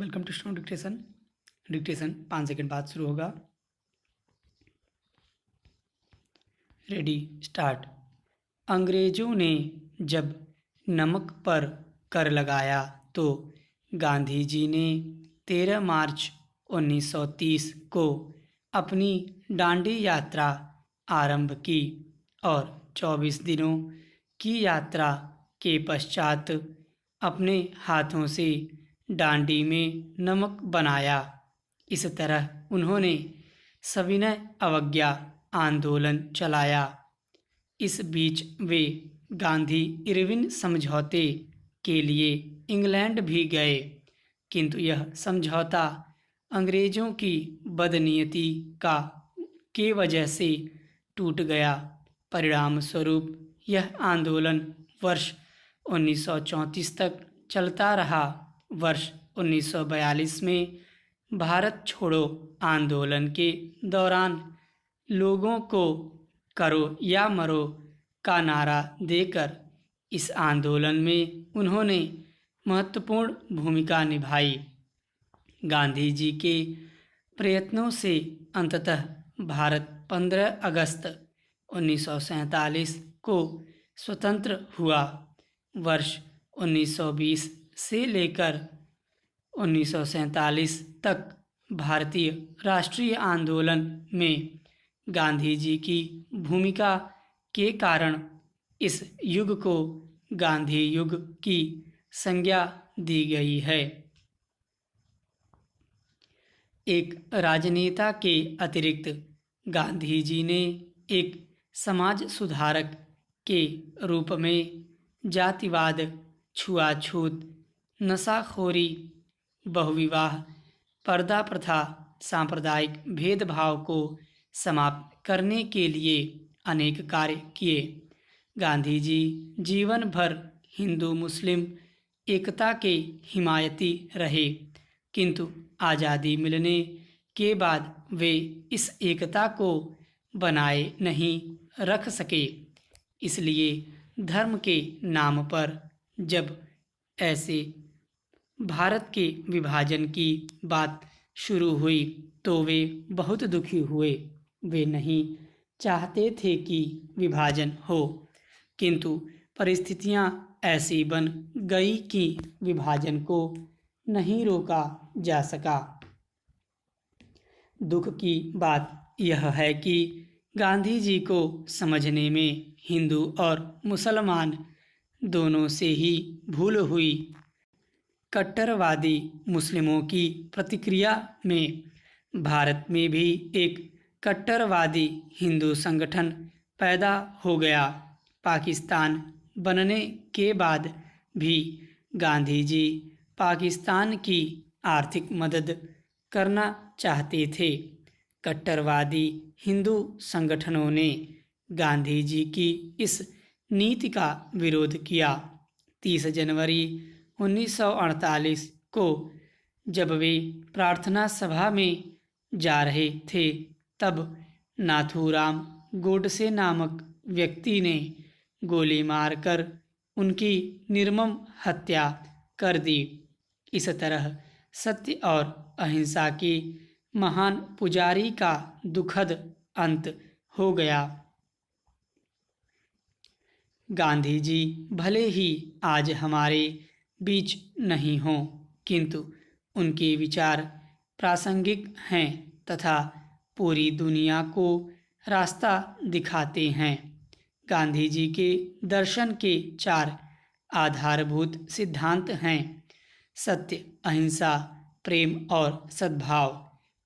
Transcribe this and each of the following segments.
Welcome to student dictation. Dictation 5 second बाद शुरू होगा। Ready start. अंग्रेजों ने जब नमक पर कर लगाया तो गांधी जी ने 13 मार्च 1930 को अपनी दांडी यात्रा आरंभ की और 24 दिनों की यात्रा के पश्चात अपने हाथों से दांडी में नमक बनाया। इस तरह उन्होंने सविनय अवज्ञा आंदोलन चलाया। इस बीच वे गांधी इरविन समझौते के लिए इंग्लैंड भी गए, किंतु यह समझौता अंग्रेजों की बदनीयती के वजह से टूट गया। परिणाम स्वरूप यह आंदोलन वर्ष 1934 तक चलता रहा। वर्ष 1942 में भारत छोड़ो आंदोलन के दौरान लोगों को करो या मरो का नारा देकर इस आंदोलन में उन्होंने महत्वपूर्ण भूमिका निभाई। गांधी जी के प्रयत्नों से अंततः भारत 15 अगस्त 1947 को स्वतंत्र हुआ। वर्ष 1920 से लेकर 1947 तक भारतीय राष्ट्रीय आंदोलन में गांधी जी की भूमिका के कारण इस युग को गांधी युग की संज्ञा दी गई है। एक राजनेता के अतिरिक्त गांधी जी ने एक समाज सुधारक के रूप में जातिवाद, छुआछूत, नशाखोरी, बहुविवाह, पर्दा प्रथा, सांप्रदायिक भेदभाव को समाप्त करने के लिए अनेक कार्य किए। गांधी जी जीवन भर हिंदू मुस्लिम एकता के हिमायती रहे, किंतु आज़ादी मिलने के बाद वे इस एकता को बनाए नहीं रख सके। इसलिए धर्म के नाम पर जब ऐसे भारत के विभाजन की बात शुरू हुई तो वे बहुत दुखी हुए। वे नहीं चाहते थे कि विभाजन हो, किंतु परिस्थितियां ऐसी बन गई कि विभाजन को नहीं रोका जा सका। दुख की बात यह है कि गांधी जी को समझने में हिंदू और मुसलमान दोनों से ही भूल हुई। कट्टरवादी मुस्लिमों की प्रतिक्रिया में भारत में भी एक कट्टरवादी हिंदू संगठन पैदा हो गया। पाकिस्तान बनने के बाद भी गांधी जी पाकिस्तान की आर्थिक मदद करना चाहते थे। कट्टरवादी हिंदू संगठनों ने गांधी जी की इस नीति का विरोध किया। 30 जनवरी 1948 को जब वे प्रार्थना सभा में जा रहे थे, तब नाथूराम गोडसे नामक व्यक्ति ने गोली मारकर उनकी निर्मम हत्या कर दी। इस तरह सत्य और अहिंसा के महान पुजारी का दुखद अंत हो गया। गांधी जी भले ही आज हमारे बीच नहीं हों, किंतु उनके विचार प्रासंगिक हैं तथा पूरी दुनिया को रास्ता दिखाते हैं। गांधी जी के दर्शन के 4 आधारभूत सिद्धांत हैं: सत्य, अहिंसा, प्रेम और सद्भाव।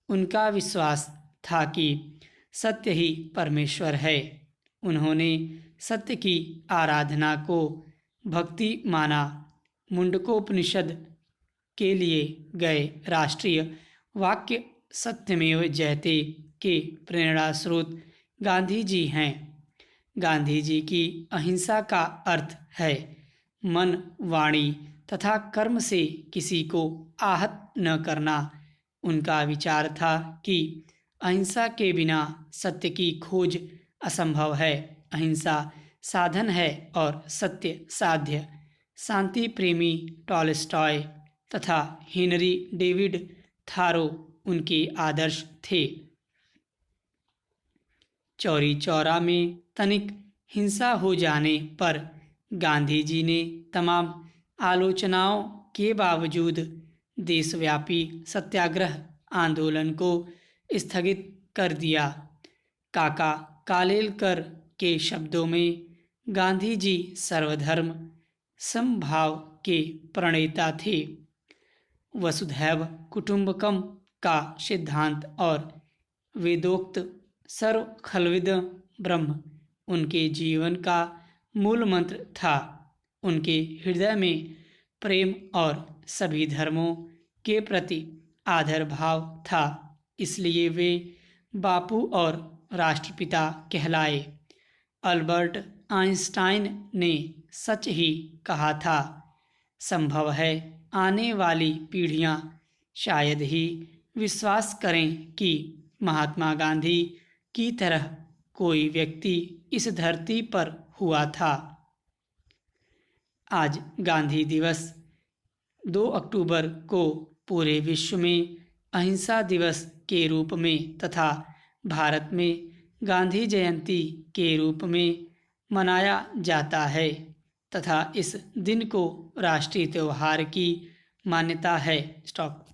उनका विश्वास था कि सत्य ही परमेश्वर है। उन्होंने सत्य की आराधना को भक्ति माना। मुंडकोपनिषद के लिए गए राष्ट्रीय वाक्य सत्यमेव जयते के प्रेरणा स्रोत गांधी जी हैं। गांधी जी की अहिंसा का अर्थ है मन, वाणी तथा कर्म से किसी को आहत न करना। उनका विचार था कि अहिंसा के बिना सत्य की खोज असंभव है। अहिंसा साधन है और सत्य साध्य। शांति प्रेमी टॉलस्टॉय तथा हेनरी डेविड थारो उनके आदर्श थे। चौरी चौरा में तनिक हिंसा हो जाने पर गांधी जी ने तमाम आलोचनाओं के बावजूद देशव्यापी सत्याग्रह आंदोलन को स्थगित कर दिया। काका कालेलकर के शब्दों में गांधी जी सर्वधर्म समभाव के प्रणेता थे। वसुधैव कुटुंबकम का सिद्धांत और वेदोक्त सर्व खल्विदं ब्रह्म उनके जीवन का मूल मंत्र था। उनके हृदय में प्रेम और सभी धर्मों के प्रति आदर भाव था, इसलिए वे बापू और राष्ट्रपिता कहलाए। अल्बर्ट आइंस्टाइन ने सच ही कहा था, संभव है आने वाली पीढ़ियां शायद ही विश्वास करें कि महात्मा गांधी की तरह कोई व्यक्ति इस धरती पर हुआ था। आज गांधी दिवस 2 अक्टूबर को पूरे विश्व में अहिंसा दिवस के रूप में तथा भारत में गांधी जयंती के रूप में मनाया जाता है तथा इस दिन को राष्ट्रीय त्योहार की मान्यता है। स्टॉप।